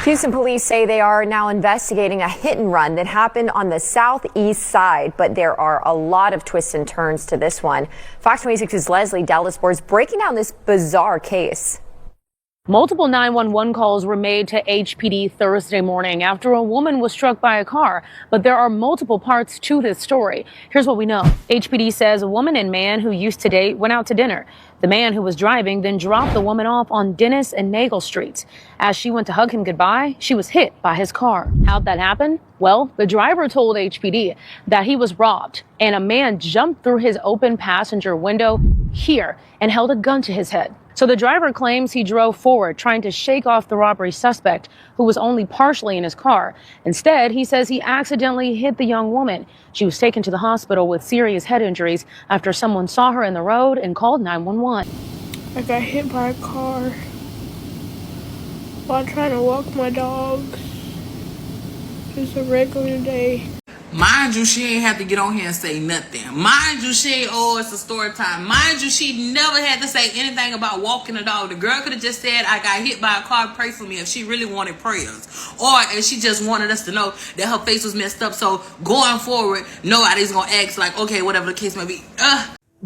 Houston police say they are now investigating a hit and run that happened on the southeast side, but there are a lot of twists and turns to this one. Fox 26's Leslie Dellisborn is breaking down this bizarre case. Multiple 911 calls were made to HPD Thursday morning after a woman was struck by a car, but there are multiple parts to this story. Here's what we know. HPD says a woman and man who used to date went out to dinner. The man who was driving then dropped the woman off on Dennis and Nagel Streets. As she went to hug him goodbye, she was hit by his car. How'd that happen? Well, the driver told HPD that he was robbed and a man jumped through his open passenger window here and held a gun to his head. So the driver claims he drove forward, trying to shake off the robbery suspect, who was only partially in his car. Instead, he says he accidentally hit the young woman. She was taken to the hospital with serious head injuries after someone saw her in the road and called 911. I got hit by a car while trying to walk my dog. Just a regular day. Mind you, she ain't have to get on here and say nothing. Mind you, she ain't, oh, it's a story time. Mind you, she never had to say anything about walking the dog. The girl could have just said, I got hit by a car, pray for me, if she really wanted prayers. Or if she just wanted us to know that her face was messed up. So going forward, nobody's going to ask like, okay, whatever the case may be.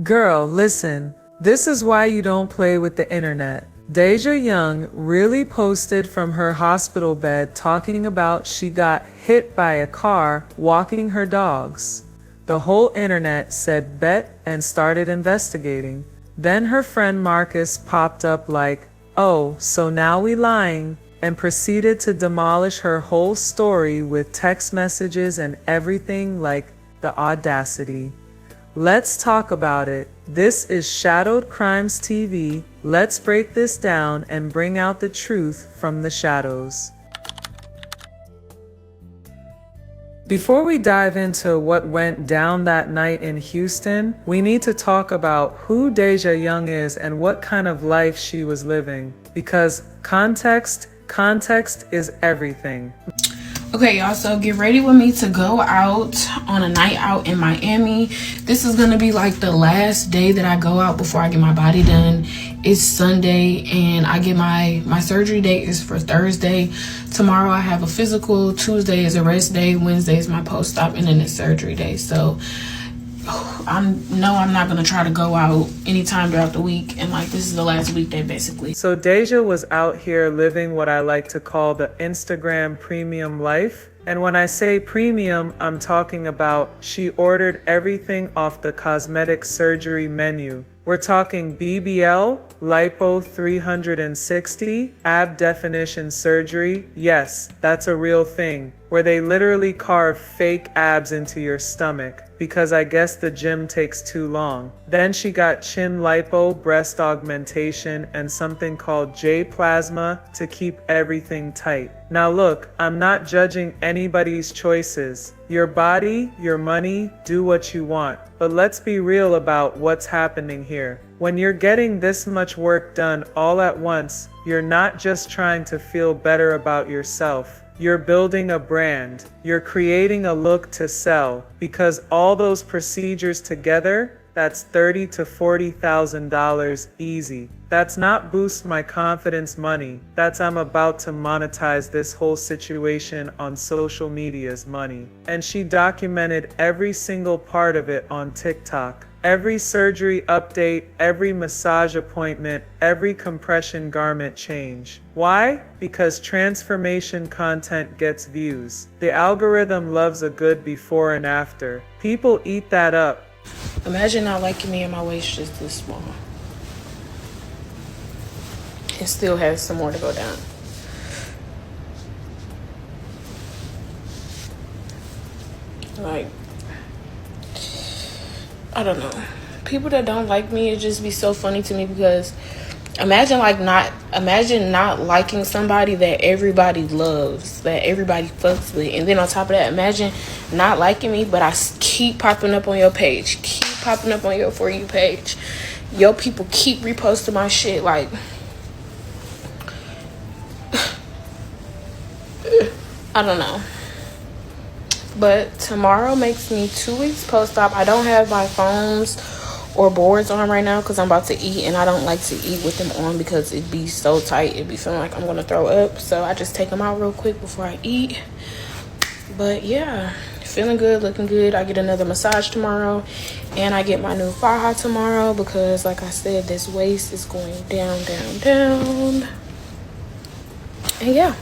Girl, listen, this is why you don't play with the internet. Deja Young really posted from her hospital bed talking about she got hit by a car walking her dogs. The whole internet said bet and started investigating. Then her friend Marcus popped up like, oh, so now we lying, and proceeded to demolish her whole story with text messages and everything. Like, the audacity. Let's talk about it. This is Shadowed Crimes TV. Let's break this down and bring out the truth from the shadows. Before we dive into what went down that night in Houston, we need to talk about who Deja Young is and what kind of life she was living. Because context is everything. Okay, y'all, so get ready with me to go out on a night out in Miami. This is gonna be like the last day that I go out before I get my body done. It's Sunday and I get my surgery date is for Thursday. Tomorrow I have a physical, Tuesday is a rest day, Wednesday is my post-op, and then it's surgery day. So I'm not gonna try to go out anytime throughout the week, and like this is the last weekday basically. So Deja was out here living what I like to call the Instagram premium life. And when I say premium, I'm talking about she ordered everything off the cosmetic surgery menu. We're talking BBL, lipo 360, ab definition surgery. Yes, that's a real thing, where they literally carve fake abs into your stomach, because I guess the gym takes too long. Then she got chin lipo, breast augmentation, and something called J-plasma to keep everything tight. Now look, I'm not judging anybody's choices. Your body, your money, do what you want. But let's be real about what's happening here. When you're getting this much work done all at once, you're not just trying to feel better about yourself. You're building a brand. You're creating a look to sell, because all those procedures together, that's $30,000 to $40,000 easy. That's not boost my confidence money. That's I'm about to monetize this whole situation on social media's money. And she documented every single part of it on TikTok. Every surgery update, every massage appointment, every compression garment change. Why? Because transformation content gets views. The algorithm loves a good before and after. People eat that up. Imagine not liking me and my waist just this small. It still has some more to go down. Like, I don't know. People that don't like me, it just be so funny to me, because imagine not liking somebody that everybody loves, that everybody fucks with. And then on top of that, imagine not liking me, but I keep popping up on your page, keep popping up on your For You page. Your people keep reposting my shit. Like, I don't know. But tomorrow makes me 2 weeks post-op. I don't have my phones or boards on right now because I'm about to eat, and I don't like to eat with them on because it'd be so tight. It'd be feeling like I'm gonna throw up. So I just take them out real quick before I eat. But yeah, feeling good, looking good. I get another massage tomorrow, and I get my new faja tomorrow because, like I said, this waist is going down, down, down. And yeah.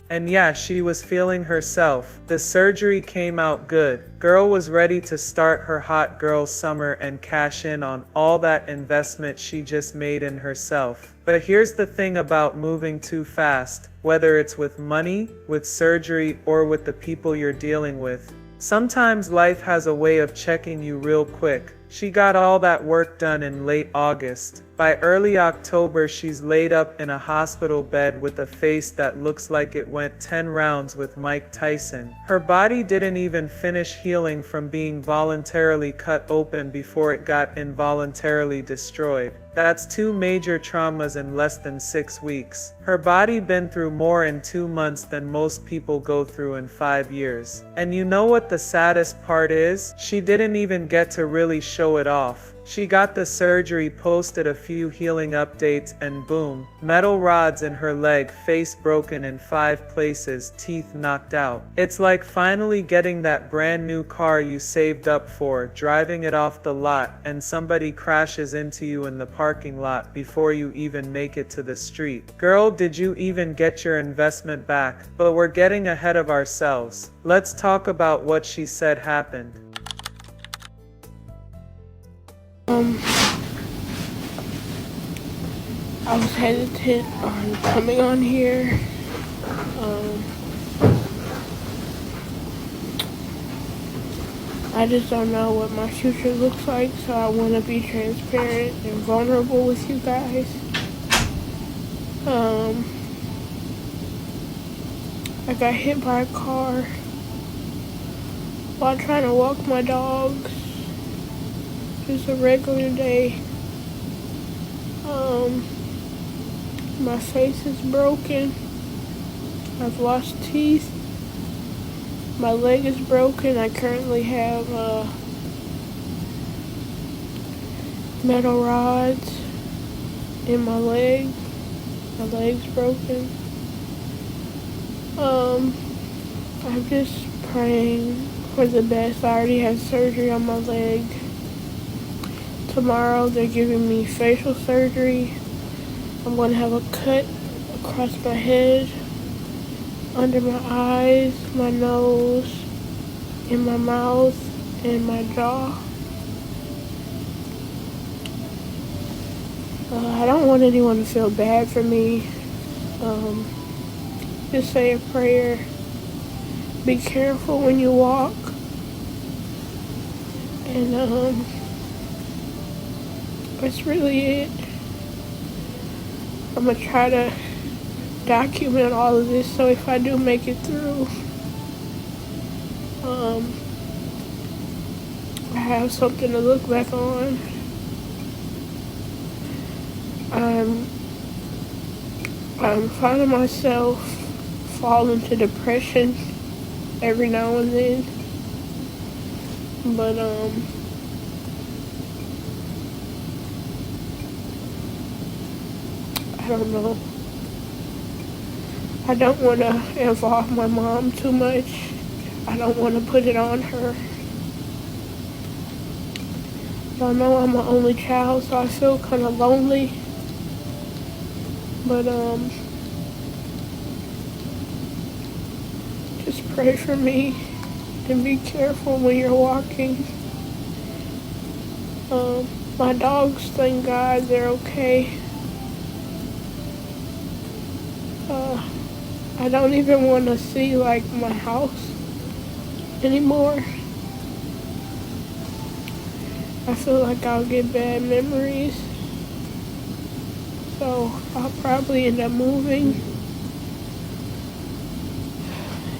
And yeah, she was feeling herself. The surgery came out good. Girl was ready to start her hot girl summer and cash in on all that investment she just made in herself. But here's the thing about moving too fast, whether it's with money, with surgery, or with the people you're dealing with. Sometimes life has a way of checking you real quick. She got all that work done in late August. By early October, she's laid up in a hospital bed with a face that looks like it went 10 rounds with Mike Tyson. Her body didn't even finish healing from being voluntarily cut open before it got involuntarily destroyed. That's 2 major traumas in less than 6 weeks. Her body been through more in 2 months than most people go through in 5 years. And you know what the saddest part is? She didn't even get to really show it off. She got the surgery, posted a few healing updates, and boom, metal rods in her leg, face broken in 5 places, teeth knocked out. It's like finally getting that brand new car you saved up for, driving it off the lot, and somebody crashes into you in the parking lot before you even make it to the street. Girl, did you even get your investment back? But we're getting ahead of ourselves. Let's talk about what she said happened. I was hesitant on coming on here. I just don't know what my future looks like, so I want to be transparent and vulnerable with you guys. I got hit by a car while trying to walk my dogs. Just a regular day. My face is broken. I've lost teeth. My leg is broken. I currently have metal rods in my leg. My leg's broken. I'm just praying for the best. I already had surgery on my leg. Tomorrow they're giving me facial surgery. I'm going to have a cut across my head, under my eyes, my nose, in my mouth, and my jaw. I don't want anyone to feel bad for me. Just say a prayer. Be careful when you walk. And that's really it. I'm gonna try to document all of this so if I do make it through, I have something to look back on. I'm finding myself fall into depression every now and then, but I don't know. I don't want to involve my mom too much. I don't want to put it on her. Y'all know I'm an only child, so I feel kind of lonely. But just pray for me and be careful when you're walking. My dogs, thank God, they're okay. I don't even want to see like my house anymore. I feel like I'll get bad memories. So I'll probably end up moving.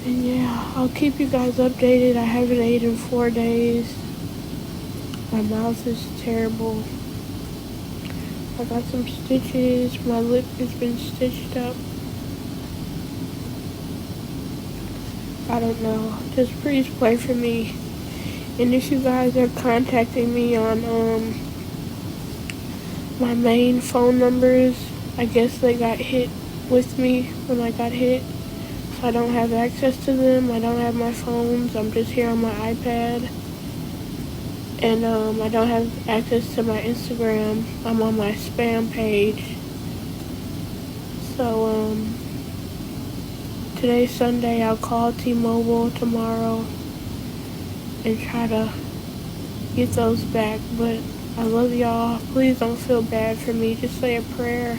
And yeah, I'll keep you guys updated. I haven't ate in 4 days. My mouth is terrible. I got some stitches. My lip has been stitched up. I don't know. Just please pray for me And if you guys are contacting me on my main phone numbers, I guess they got hit with me when I got hit. So I don't have access to them. I don't have my phones. I'm just here on my iPad. And I don't have access to my Instagram. I'm on my spam page. So today's Sunday. I'll call T-Mobile tomorrow and try to get those back. But I love y'all. Please don't feel bad for me. Just say a prayer.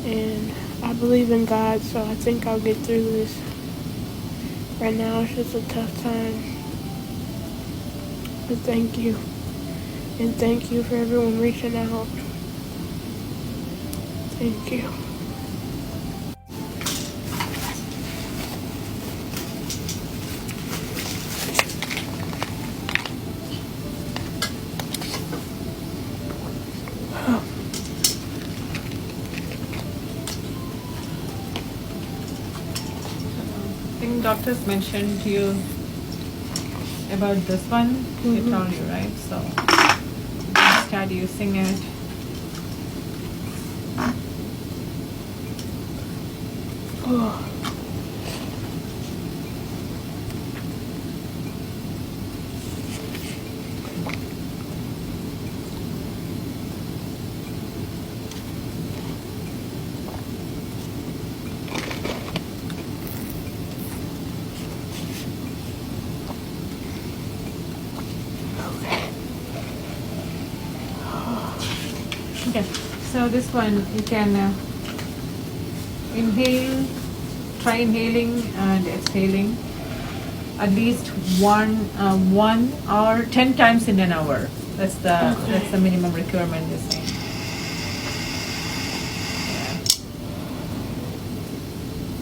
And I believe in God, so I think I'll get through this. Right now it's just a tough time. But thank you. And thank you for everyone reaching out. Thank you. I think doctors mentioned to you about this one. They told you, right? So start using it. Oh. Okay, so this one you can inhale, try inhaling and exhaling at least one or 10 times in an hour. That's the minimum requirement they're saying. Yeah.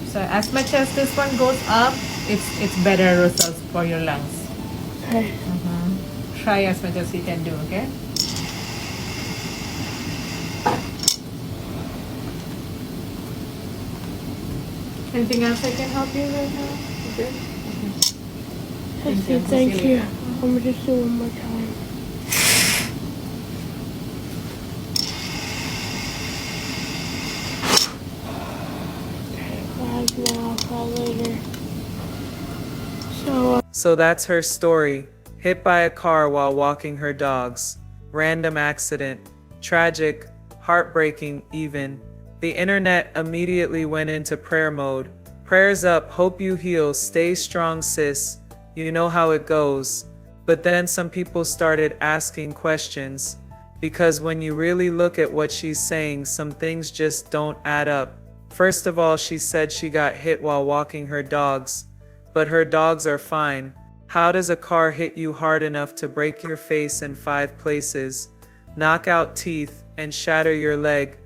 So as much as this one goes up, it's better results for your lungs. Okay. Try as much as you can do. Okay. Anything else I can help you right now? You good? Okay. Thank you. I'm gonna just do one more time. Okay, now, I'll call later. So that's her story. Hit by a car while walking her dogs. Random accident. Tragic. Heartbreaking even. The internet immediately went into prayer mode. Prayers up, hope you heal, stay strong sis. You know how it goes. But then some people started asking questions. Because when you really look at what she's saying, some things just don't add up. First of all, she said she got hit while walking her dogs. But her dogs are fine. How does a car hit you hard enough to break your face in 5 places, knock out teeth, and shatter your leg?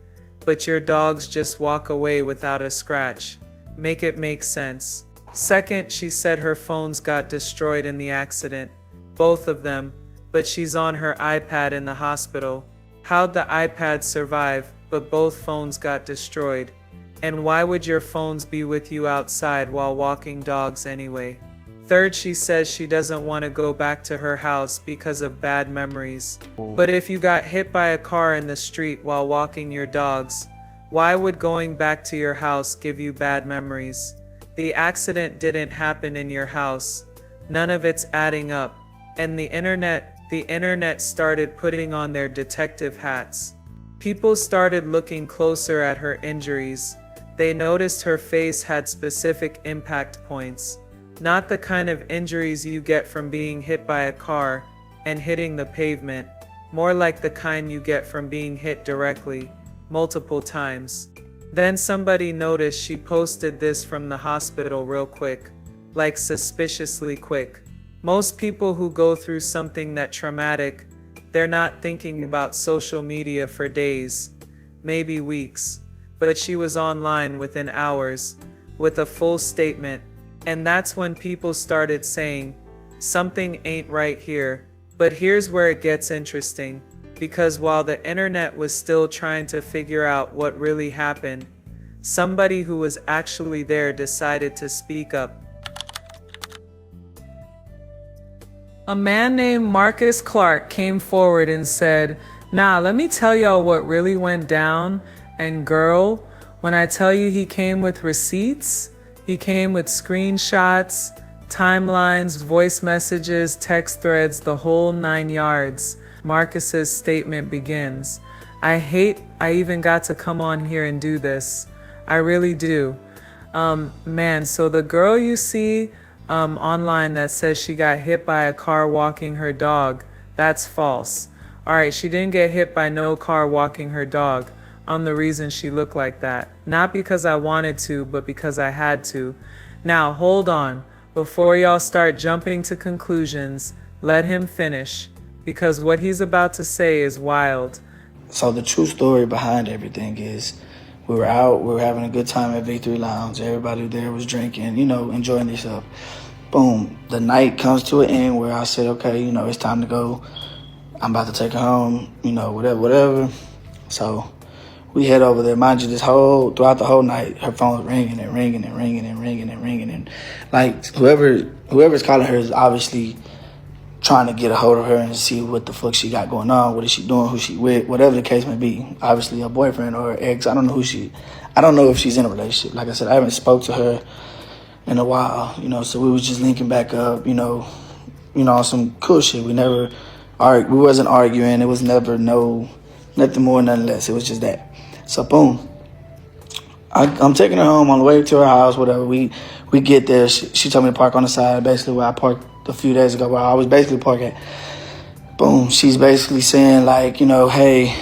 But your dogs just walk away without a scratch. Make it make sense. Second, she said her phones got destroyed in the accident. Both of them, but she's on her iPad in the hospital. How'd the iPad survive, but both phones got destroyed? And why would your phones be with you outside while walking dogs anyway? Third, she says she doesn't want to go back to her house because of bad memories. But if you got hit by a car in the street while walking your dogs, why would going back to your house give you bad memories? The accident didn't happen in your house. None of it's adding up. And the internet started putting on their detective hats. People started looking closer at her injuries. They noticed her face had specific impact points. Not the kind of injuries you get from being hit by a car and hitting the pavement, more like the kind you get from being hit directly, multiple times. Then somebody noticed she posted this from the hospital real quick, like suspiciously quick. Most people who go through something that traumatic, they're not thinking about social media for days, maybe weeks, but she was online within hours, with a full statement. And that's when people started saying, something ain't right here. But here's where it gets interesting, because while the internet was still trying to figure out what really happened, somebody who was actually there decided to speak up. A man named Marcus Clark came forward and said, "Nah, let me tell y'all what really went down. And girl, when I tell you he came with receipts, he came with screenshots, timelines, voice messages, text threads, the whole 9 yards." Marcus's statement begins, "I hate I even got to come on here and do this. I really do." Man, so the girl you see online that says she got hit by a car walking her dog, that's false. All right, she didn't get hit by no car walking her dog. I'm the reason she looked like that. Not because I wanted to, but because I had to. Now, hold on. Before y'all start jumping to conclusions, let him finish, because what he's about to say is wild. So the true story behind everything is we were out, we were having a good time at Victory Lounge. Everybody there was drinking, enjoying themselves. Boom, the night comes to an end where I said, okay, it's time to go. I'm about to take her home, whatever. So we head over there. Mind you, throughout the whole night, her phone was ringing and ringing and ringing and ringing and ringing. And like whoever's calling her is obviously trying to get a hold of her and see what the fuck she got going on, what is she doing, who she with, whatever the case may be. Obviously her boyfriend or her ex, I don't know if she's in a relationship. Like I said, I haven't spoke to her in a while, so we was just linking back up, on some cool shit. We wasn't arguing. It was never nothing more, nothing less. It was just that. So boom, I'm taking her home on the way to her house, whatever. We get there. She told me to park on the side, basically where I parked a few days ago, where I was basically parking. Boom, she's basically saying like, hey.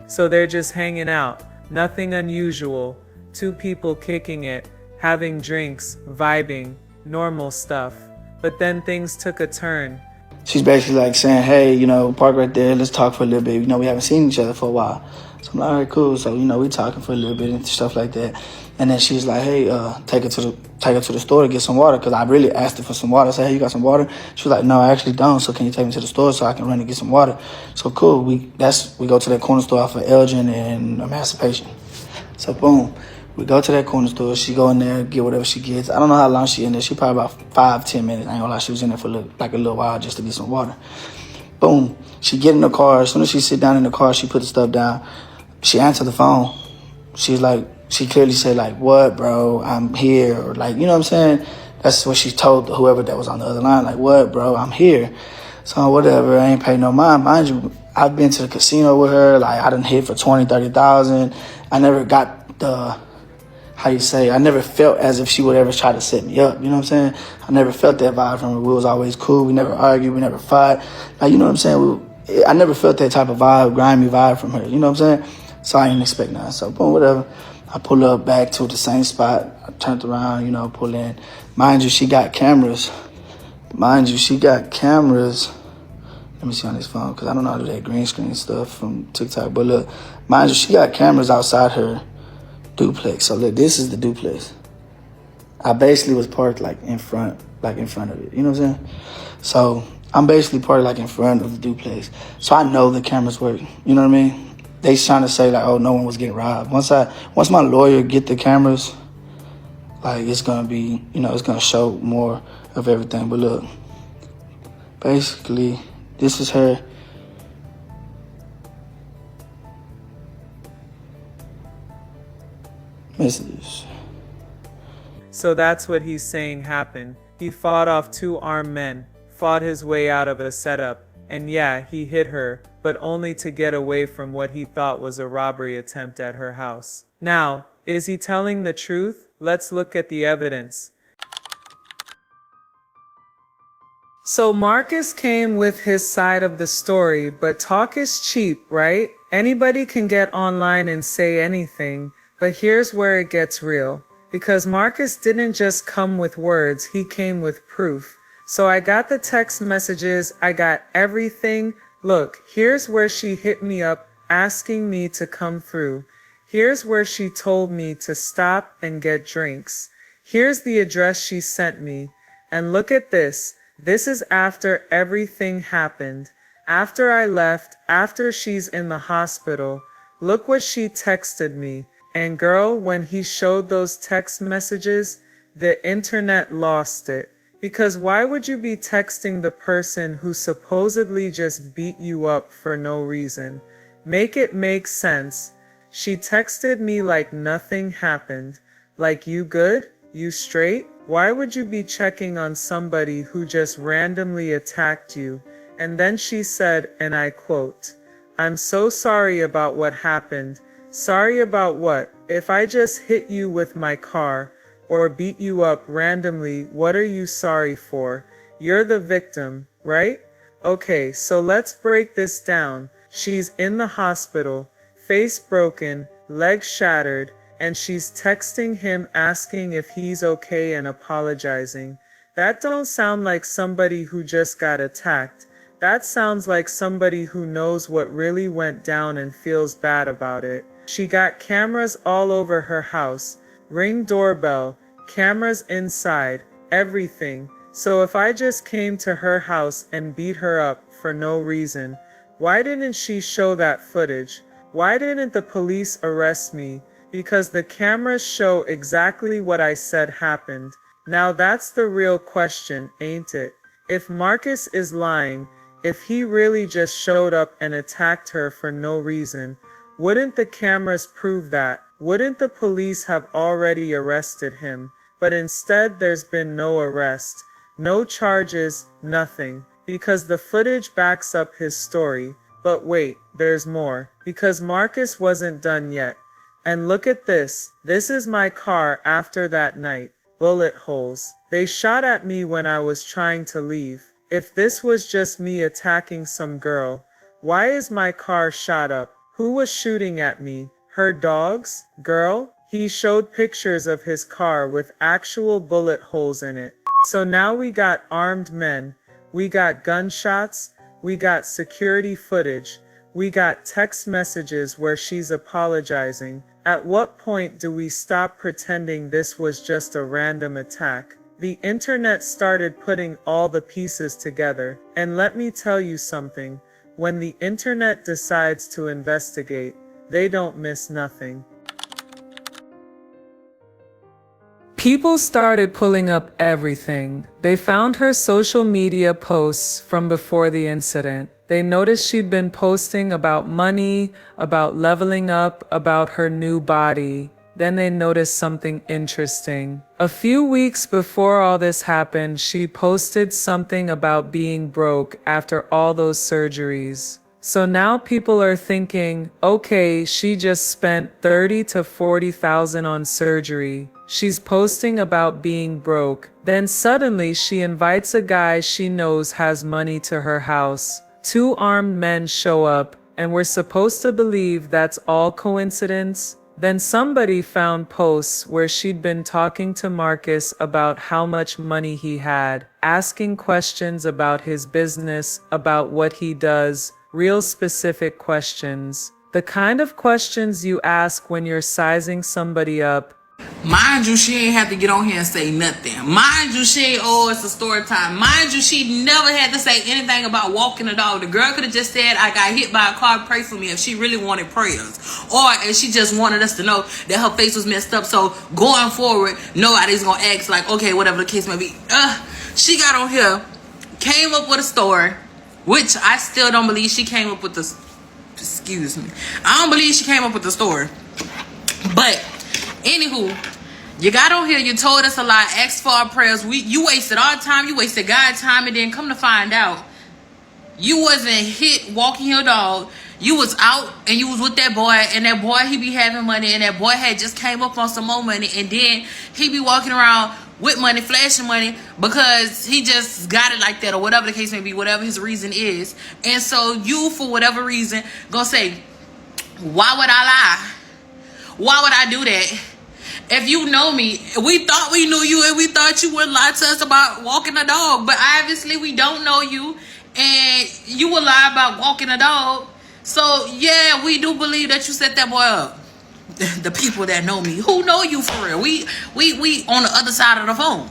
So they're just hanging out. Nothing unusual. Two people kicking it, having drinks, vibing, normal stuff. But then things took a turn. She's basically like saying, hey, park right there. Let's talk for a little bit. We haven't seen each other for a while. So I'm like, all right, cool. So, we talking for a little bit and stuff like that. And then she's like, hey, take her to the store to get some water. Because I really asked her for some water. I said, hey, you got some water? She was like, no, I actually don't. So can you take me to the store so I can run and get some water? So cool. We go to that corner store off of Elgin and Emancipation. So boom, we go to that corner store. She go in there, get whatever she gets. I don't know how long she in there. She probably about 5-10 minutes. I ain't gonna lie, she was in there for a little while just to get some water. Boom, she get in the car. As soon as she sit down in the car, she put the stuff down. She answered the phone. She's like, she clearly said like, what, bro? I'm here. Or like, you know what I'm saying? That's what she told whoever that was on the other line. Like, what, bro? I'm here. So whatever, I ain't paid no mind. Mind you, I've been to the casino with her. Like, I done hit for 20,000-30,000. I never got I never felt as if she would ever try to set me up. You know what I'm saying? I never felt that vibe from her. We was always cool. We never argued. We never fought. Like, you know what I'm saying? I never felt that type of vibe, grimy vibe from her. You know what I'm saying? So I didn't expect nothing. So boom, whatever. I pull up back to the same spot. I turned around, pull in. Mind you, she got cameras. Let me see on this phone, because I don't know how to do that green screen stuff from TikTok. But look, mind you, she got cameras outside her duplex. So look, this is the duplex. I basically was parked in front of it. You know what I'm saying? So I'm basically parked in front of the duplex. So I know the cameras work. You know what I mean? They trying to say oh, no one was getting robbed. Once my lawyer get the cameras, it's gonna be, it's gonna show more of everything. But look, basically, this is her. Messages. So that's what he's saying happened. He fought off 2 armed men, fought his way out of a setup, and yeah, he hit her, but only to get away from what he thought was a robbery attempt at her house. Now, is he telling the truth? Let's look at the evidence. So Marcus came with his side of the story, but talk is cheap, right? Anybody can get online and say anything, but here's where it gets real. Because Marcus didn't just come with words, he came with proof. So I got the text messages, I got everything. Look, here's where she hit me up asking me to come through. Here's where she told me to stop and get drinks. Here's the address she sent me. And look at this. This is after everything happened. After I left, after she's in the hospital. Look what she texted me. And girl, when he showed those text messages, the internet lost it. Because why would you be texting the person who supposedly just beat you up for no reason? Make it make sense. She texted me like nothing happened. Like, you good? You straight? Why would you be checking on somebody who just randomly attacked you? And then she said, and I quote, "I'm so sorry about what happened." Sorry about what? If I just hit you with my car or beat you up randomly, what are you sorry for? You're the victim, right? Okay, so let's break this down. She's in the hospital, face broken, leg shattered, and she's texting him asking if he's okay and apologizing. That don't sound like somebody who just got attacked. That sounds like somebody who knows what really went down and feels bad about it. She got cameras all over her house, Ring doorbell, cameras inside, everything. So if I just came to her house and beat her up for no reason, why didn't she show that footage? Why didn't the police arrest me? Because the cameras show exactly what I said happened. Now that's the real question, ain't it? If Marcus is lying, if he really just showed up and attacked her for no reason, wouldn't the cameras prove that? Wouldn't the police have already arrested him? But instead there's been no arrest, no charges, nothing, because the footage backs up his story. But wait, there's more, because Marcus wasn't done yet. And look at this. This is my car after that night. Bullet holes. They shot at me when I was trying to leave. If this was just me attacking some girl, why is my car shot up? Who was shooting at me? Her dogs? Girl? He showed pictures of his car with actual bullet holes in it. So now we got armed men. We got gunshots. We got security footage. We got text messages where she's apologizing. At what point do we stop pretending this was just a random attack? The internet started putting all the pieces together. And let me tell you something. When the internet decides to investigate, they don't miss nothing. People started pulling up everything. They found her social media posts from before the incident. They noticed she'd been posting about money, about leveling up, about her new body. Then they noticed something interesting. A few weeks before all this happened, she posted something about being broke after all those surgeries. So now people are thinking, okay, she just spent $30,000 to $40,000 on surgery. She's posting about being broke. Then suddenly she invites a guy she knows has money to her house. 2 armed men show up, and we're supposed to believe that's all coincidence? Then somebody found posts where she'd been talking to Marcus about how much money he had, asking questions about his business, about what he does, real specific questions. The kind of questions you ask when you're sizing somebody up. Mind you, she ain't have to get on here and say nothing. Mind you, she ain't it's a story time. Mind you, she never had to say anything about walking the dog. The girl could have just said, I got hit by a car, pray for me, if she really wanted prayers. Or if she just wanted us to know that her face was messed up. So going forward, nobody's gonna ask like, okay, whatever the case may be. She got on here, came up with a story, which I still don't believe she came up with the, excuse me. I don't believe she came up with the story. But anywho, you got on here, you told us a lot, asked for our prayers. You wasted our time, you wasted God's time, and then come to find out, you wasn't hit walking your dog. You was out and you was with that boy, and that boy, he be having money, and that boy had just came up on some more money, and then he be walking around with money, flashing money, because he just got it like that, or whatever the case may be, whatever his reason is. And so you, for whatever reason, gonna say, why would I lie? Why would I do that? If you know me, we thought we knew you, and we thought you would lie to us about walking a dog. But obviously we don't know you, and you will lie about walking a dog. So yeah, we do believe that you set that boy up. The people that know me, who know you for real, we on the other side of the phone.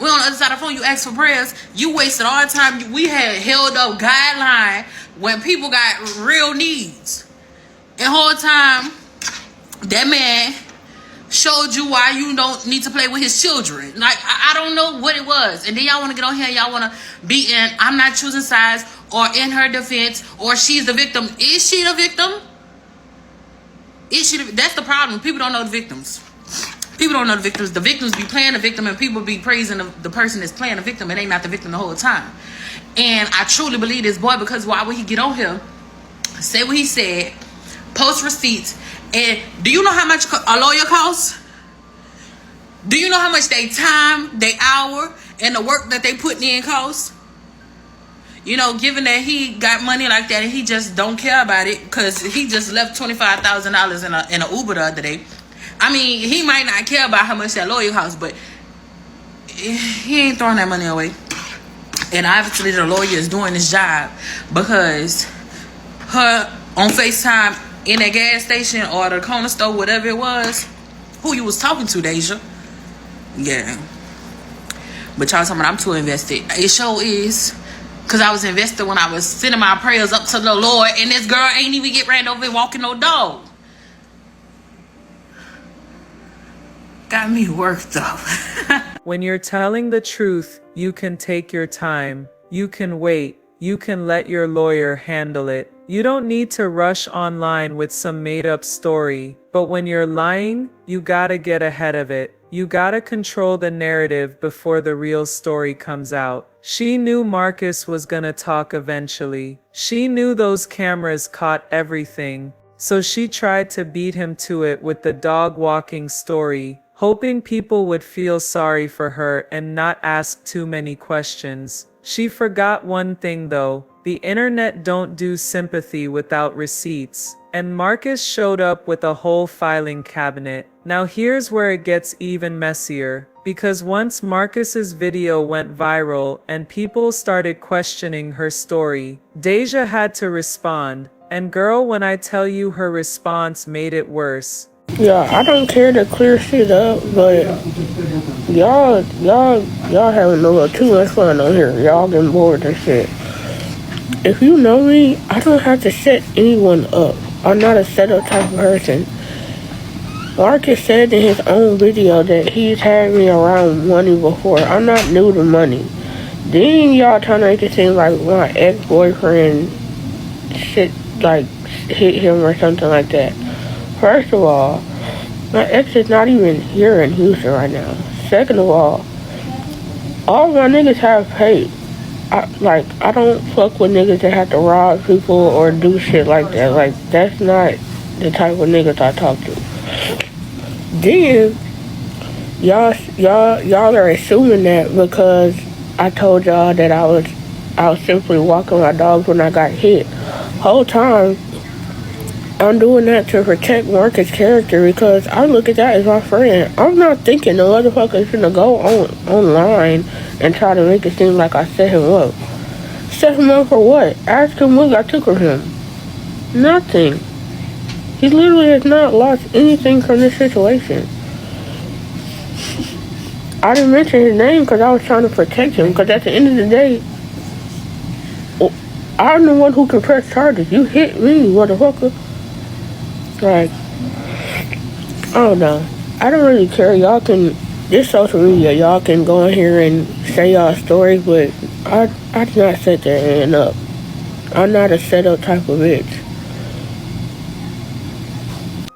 We on the other side of the phone. You asked for prayers. You wasted all the time. We had held up guideline when people got real needs. And whole time, that man showed you why you don't need to play with his children. Like, I don't know what it was. And then y'all want to get on here and y'all want to be in I'm not choosing sides or in her defense or she's the victim. Is she the victim? That's the problem. People don't know the victims. People don't know the victims. The victims be playing the victim and people be praising the person that's playing the victim and they not the victim the whole time. And I truly believe this boy, because why would he get on here, say what he said, post receipts, and do you know how much a lawyer costs? Do you know how much they time, they hour, and the work that they put in costs? You know, given that he got money like that and he just don't care about it because he just left $25,000 in a Uber the other day. I mean, he might not care about how much that lawyer costs, but he ain't throwing that money away. And obviously the lawyer is doing his job, because her on FaceTime in that gas station or the corner store, whatever it was, who you was talking to, Deja? Yeah. But y'all talking about I'm too invested. It sure is. Because I was invested when I was sending my prayers up to the Lord, and this girl ain't even get ran over and walking no dog. Got me worked up. When you're telling the truth, you can take your time. You can wait. You can let your lawyer handle it. You don't need to rush online with some made-up story. But when you're lying, you gotta get ahead of it. You gotta control the narrative before the real story comes out. She knew Marcus was gonna talk eventually. She knew those cameras caught everything. So she tried to beat him to it with the dog walking story, hoping people would feel sorry for her and not ask too many questions. She forgot one thing though. The internet don't do sympathy without receipts. And Marcus showed up with a whole filing cabinet. Now here's where it gets even messier. Because once Marcus's video went viral and people started questioning her story, Deja had to respond. And girl, when I tell you her response made it worse. Yeah, I don't care to clear shit up, but y'all having a little too much fun on here. Y'all getting bored and shit. If you know me, I don't have to set anyone up. I'm not a setup type of person. Marcus said in his own video that he's had me around money before. I'm not new to money. Then y'all trying to make it seem like my ex-boyfriend shit like hit him or something like that. First of all, my ex is not even here in Houston right now. Second of all my niggas have paid. I don't fuck with niggas that have to rob people or do shit like that. Like, that's not the type of niggas I talk to. Then, y'all are assuming that because I told y'all that I was simply walking my dogs when I got hit. Whole time, I'm doing that to protect Marcus' character because I look at that as my friend. I'm not thinking the motherfucker's gonna go online and try to make it seem like I set him up. Set him up for what? Ask him what I took from him. Nothing. He literally has not lost anything from this situation. I didn't mention his name because I was trying to protect him, because at the end of the day, I'm the one who can press charges. You hit me, motherfucker. Like, I don't know. I don't really care. Y'all can, this social media, y'all can go in here and say y'all stories, but I do not set that end up. I'm not a setup type of bitch.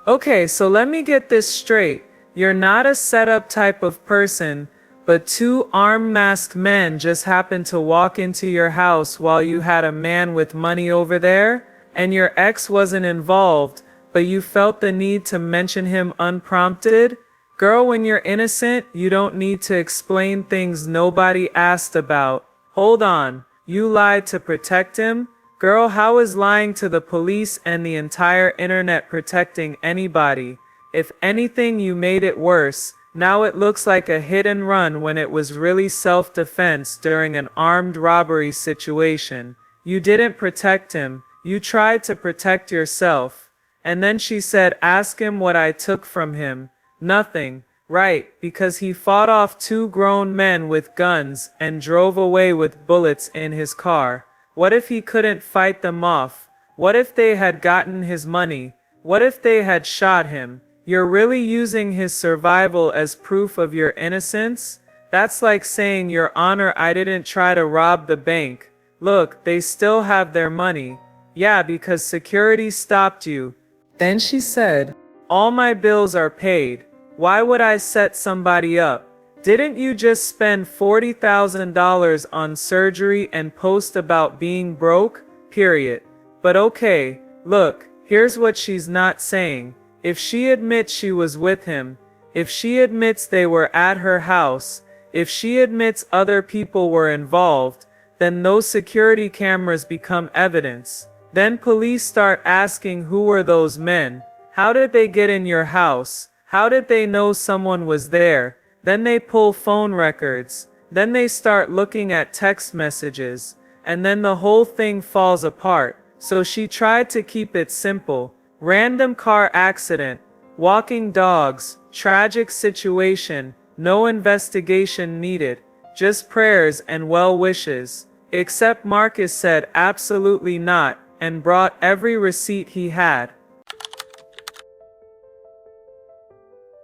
Okay, so let me get this straight. You're not a setup type of person, but two armed masked men just happened to walk into your house while you had a man with money over there, and your ex wasn't involved, but you felt the need to mention him unprompted? Girl, when you're innocent, you don't need to explain things nobody asked about. Hold on, you lied to protect him? Girl, how is lying to the police and the entire internet protecting anybody? If anything, you made it worse. Now it looks like a hit and run when it was really self-defense during an armed robbery situation. You didn't protect him. You tried to protect yourself. And then she said, ask him what I took from him. Nothing. Right, because he fought off two grown men with guns and drove away with bullets in his car. What if he couldn't fight them off? What if they had gotten his money? What if they had shot him? You're really using his survival as proof of your innocence? That's like saying, Your Honor, I didn't try to rob the bank. Look, they still have their money. Yeah, because security stopped you. Then she said, All my bills are paid. Why would I set somebody up? Didn't you just spend $40,000 on surgery and post about being broke? Period. But okay, look, here's what she's not saying. If she admits she was with him, if she admits they were at her house, if she admits other people were involved, then those security cameras become evidence. Then police start asking, who were those men? How did they get in your house? How did they know someone was there? Then they pull phone records. Then they start looking at text messages. And then the whole thing falls apart. So she tried to keep it simple. Random car accident, walking dogs, tragic situation, no investigation needed, just prayers and well wishes. Except Marcus said absolutely not and brought every receipt he had.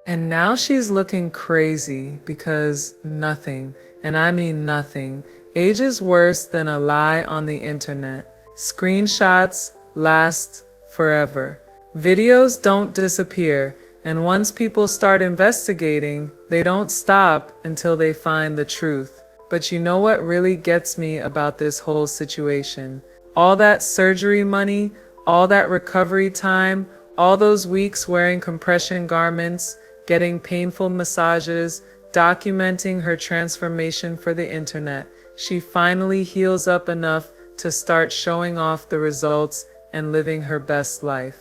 And now she's looking crazy because nothing, and I mean nothing, ages worse than a lie on the internet. Screenshots last forever. Videos don't disappear, and once people start investigating, they don't stop until they find the truth. But you know what really gets me about this whole situation? All that surgery money, all that recovery time, all those weeks wearing compression garments, getting painful massages, documenting her transformation for the internet. She finally heals up enough to start showing off the results and living her best life.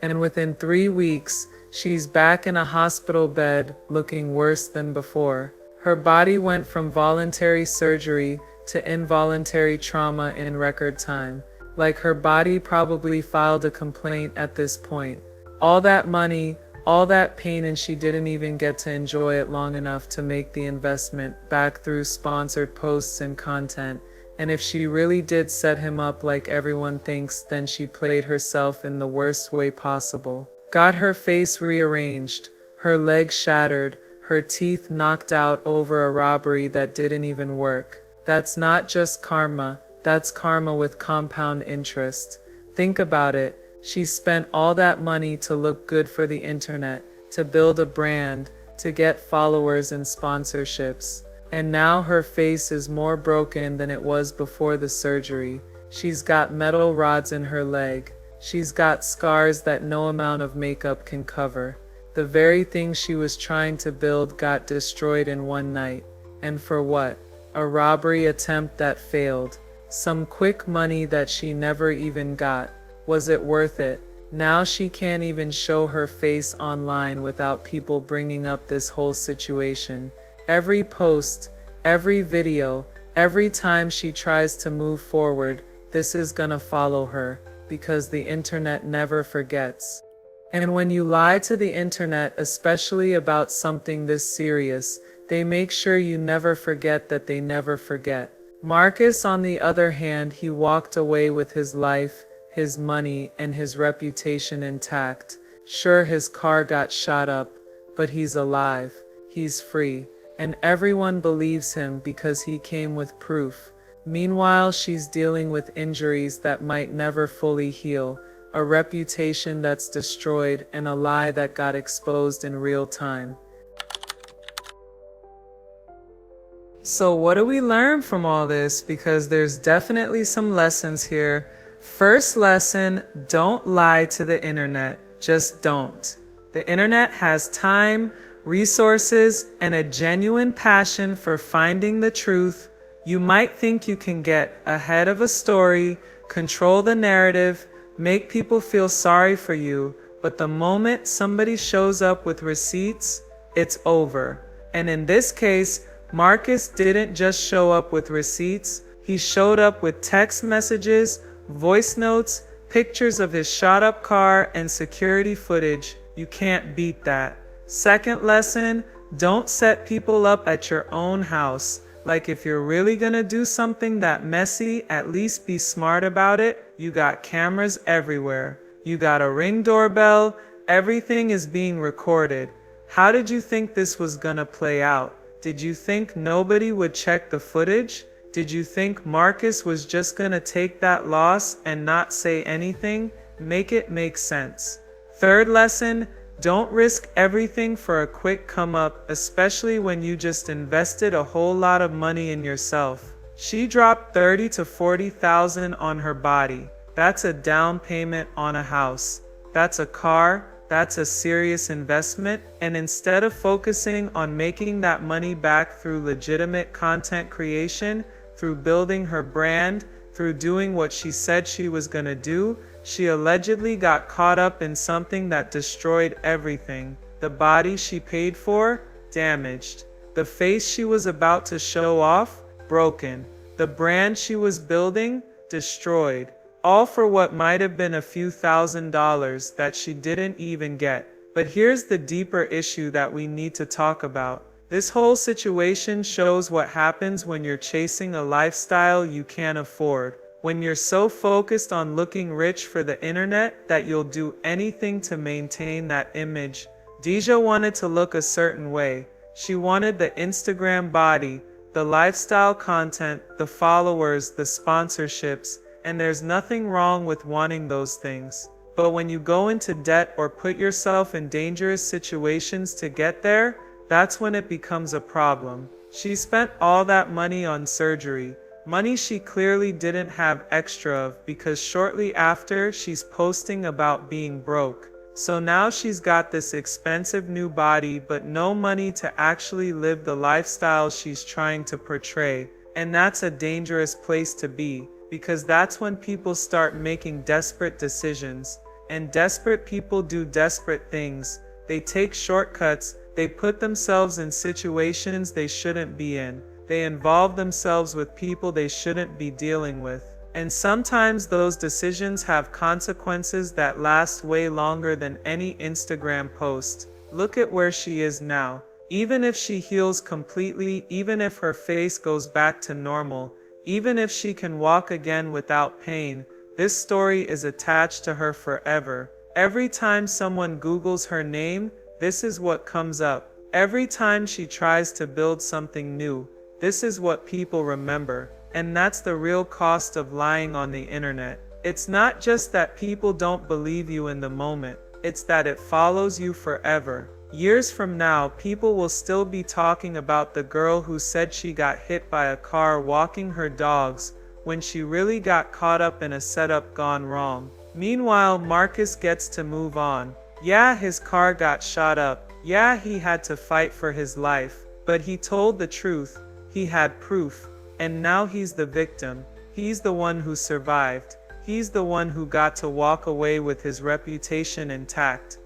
And within 3 weeks, she's back in a hospital bed looking worse than before. Her body went from voluntary surgery to involuntary trauma in record time. Like her body probably filed a complaint at this point. All that money, all that pain, and she didn't even get to enjoy it long enough to make the investment back through sponsored posts and content. And if she really did set him up like everyone thinks, then she played herself in the worst way possible. Got her face rearranged, her legs shattered, her teeth knocked out over a robbery that didn't even work. That's not just karma, that's karma with compound interest. Think about it. She spent all that money to look good for the internet, to build a brand, to get followers and sponsorships. And now her face is more broken than it was before the surgery. She's got metal rods in her leg. She's got scars that no amount of makeup can cover. The very thing she was trying to build got destroyed in one night. And for what? A robbery attempt that failed. Some quick money that she never even got. Was it worth it? Now she can't even show her face online without people bringing up this whole situation. Every post, every video, every time she tries to move forward, this is gonna follow her, because the internet never forgets. And when you lie to the internet, especially about something this serious, they make sure you never forget that they never forget. Marcus, on the other hand, he walked away with his life, his money, and his reputation intact. Sure, his car got shot up, but he's alive, he's free, and everyone believes him because he came with proof. Meanwhile, she's dealing with injuries that might never fully heal, a reputation that's destroyed, and a lie that got exposed in real time. So what do we learn from all this? Because there's definitely some lessons here. First lesson, don't lie to the internet. Just don't. The internet has time, resources, and a genuine passion for finding the truth. You might think you can get ahead of a story, control the narrative, make people feel sorry for you, but the moment somebody shows up with receipts, it's over. And in this case, Marcus didn't just show up with receipts, he showed up with text messages, voice notes, pictures of his shot up car, and security footage. You can't beat that. Second lesson, don't set people up at your own house. Like, if you're really gonna do something that messy, at least be smart about it. You got cameras everywhere. You got a Ring doorbell, Everything is being recorded. How did you think this was gonna play out? Did you think nobody would check the footage? Did you think Marcus was just gonna take that loss and not say anything? Make it make sense. Third lesson, don't risk everything for a quick come up, especially when you just invested a whole lot of money in yourself. She dropped $30,000 to $40,000 on her body. That's a down payment on a house. That's a car. That's a serious investment. And instead of focusing on making that money back through legitimate content creation, through building her brand, through doing what she said she was gonna do, she allegedly got caught up in something that destroyed everything. The body she paid for, damaged. The face she was about to show off, broken. The brand she was building, destroyed. All for what might have been a few $1,000s that she didn't even get. But here's the deeper issue that we need to talk about. This whole situation shows what happens when you're chasing a lifestyle you can't afford. When you're so focused on looking rich for the internet that you'll do anything to maintain that image. Deja wanted to look a certain way. She wanted the Instagram body, the lifestyle content, the followers, the sponsorships, and there's nothing wrong with wanting those things. But when you go into debt or put yourself in dangerous situations to get there, that's when it becomes a problem. She spent all that money on surgery, money she clearly didn't have extra of because shortly after she's posting about being broke. So now she's got this expensive new body but no money to actually live the lifestyle she's trying to portray. And that's a dangerous place to be, because that's when people start making desperate decisions. And desperate people do desperate things. They take shortcuts. They put themselves in situations they shouldn't be in. They involve themselves with people they shouldn't be dealing with. And sometimes those decisions have consequences that last way longer than any Instagram post. Look at where she is now. Even if she heals completely, even if her face goes back to normal, even if she can walk again without pain, this story is attached to her forever. Every time someone Googles her name, this is what comes up. Every time she tries to build something new, this is what people remember. And that's the real cost of lying on the internet. It's not just that people don't believe you in the moment, it's that it follows you forever. Years from now, people will still be talking about the girl who said she got hit by a car walking her dogs, when she really got caught up in a setup gone wrong. Meanwhile, Marcus gets to move on. Yeah, his car got shot up. Yeah, he had to fight for his life. But he told the truth. He had proof. And now he's the victim. He's the one who survived. He's the one who got to walk away with his reputation intact.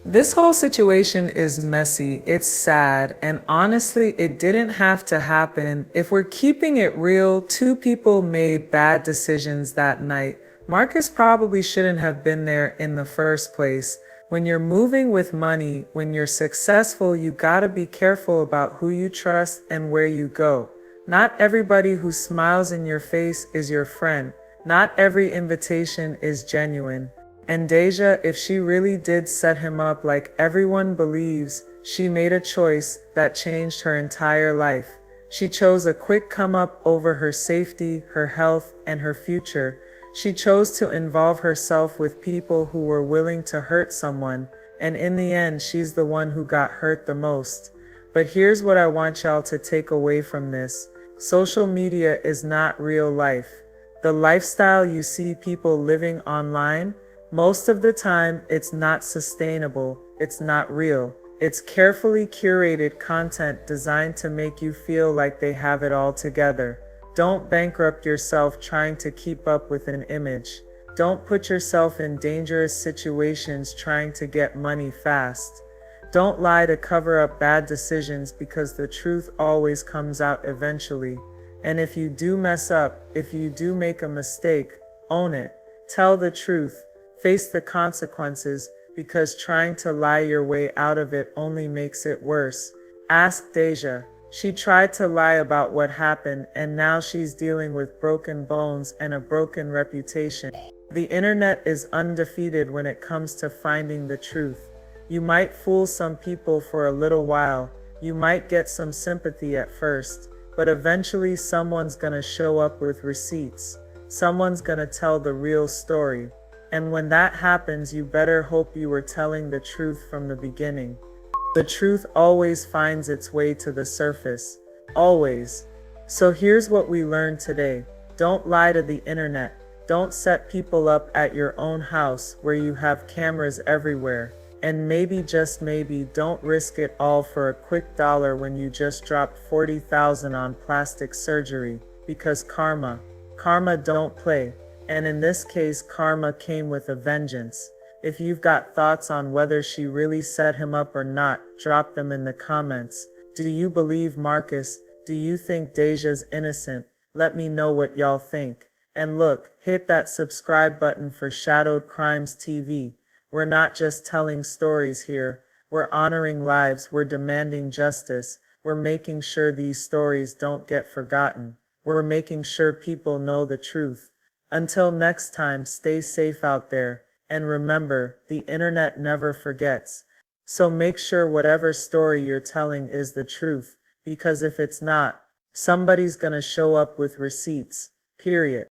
This whole situation is messy, it's sad, and honestly, it didn't have to happen. If we're keeping it real, two people made bad decisions that night. Marcus probably shouldn't have been there in the first place. When you're moving with money, when you're successful, you gotta be careful about who you trust and where you go. Not everybody who smiles in your face is your friend. Not every invitation is genuine. And Deja, if she really did set him up like everyone believes, she made a choice that changed her entire life. She chose a quick come up over her safety, her health, and her future. She chose to involve herself with people who were willing to hurt someone, and in the end, she's the one who got hurt the most. But here's what I want y'all to take away from this. Social media is not real life. The lifestyle you see people living online, most of the time, it's not sustainable, it's not real. It's carefully curated content designed to make you feel like they have it all together. Don't bankrupt yourself trying to keep up with an image. Don't put yourself in dangerous situations trying to get money fast. Don't lie to cover up bad decisions because the truth always comes out eventually. And if you do mess up, if you do make a mistake, own it. Tell the truth. Face the consequences, because trying to lie your way out of it only makes it worse. Ask Deja. She tried to lie about what happened, and now she's dealing with broken bones and a broken reputation. The internet is undefeated when it comes to finding the truth. You might fool some people for a little while, you might get some sympathy at first, but eventually someone's gonna show up with receipts. Someone's gonna tell the real story. And when that happens, you better hope you were telling the truth from the beginning. The truth always finds its way to the surface. Always. So here's what we learned today. Don't lie to the internet. Don't set people up at your own house where you have cameras everywhere. And maybe, just maybe, don't risk it all for a quick dollar when you just dropped $40,000 on plastic surgery. Because karma don't play. And in this case, karma came with a vengeance. If you've got thoughts on whether she really set him up or not, drop them in the comments. Do you believe Marcus? Do you think Deja's innocent? Let me know what y'all think. And look, hit that subscribe button for Shadowed Crimes TV. We're not just telling stories here. We're honoring lives. We're demanding justice. We're making sure these stories don't get forgotten. We're making sure people know the truth. Until next time, stay safe out there. And remember, the internet never forgets. So make sure whatever story you're telling is the truth. Because if it's not, somebody's gonna show up with receipts. Period.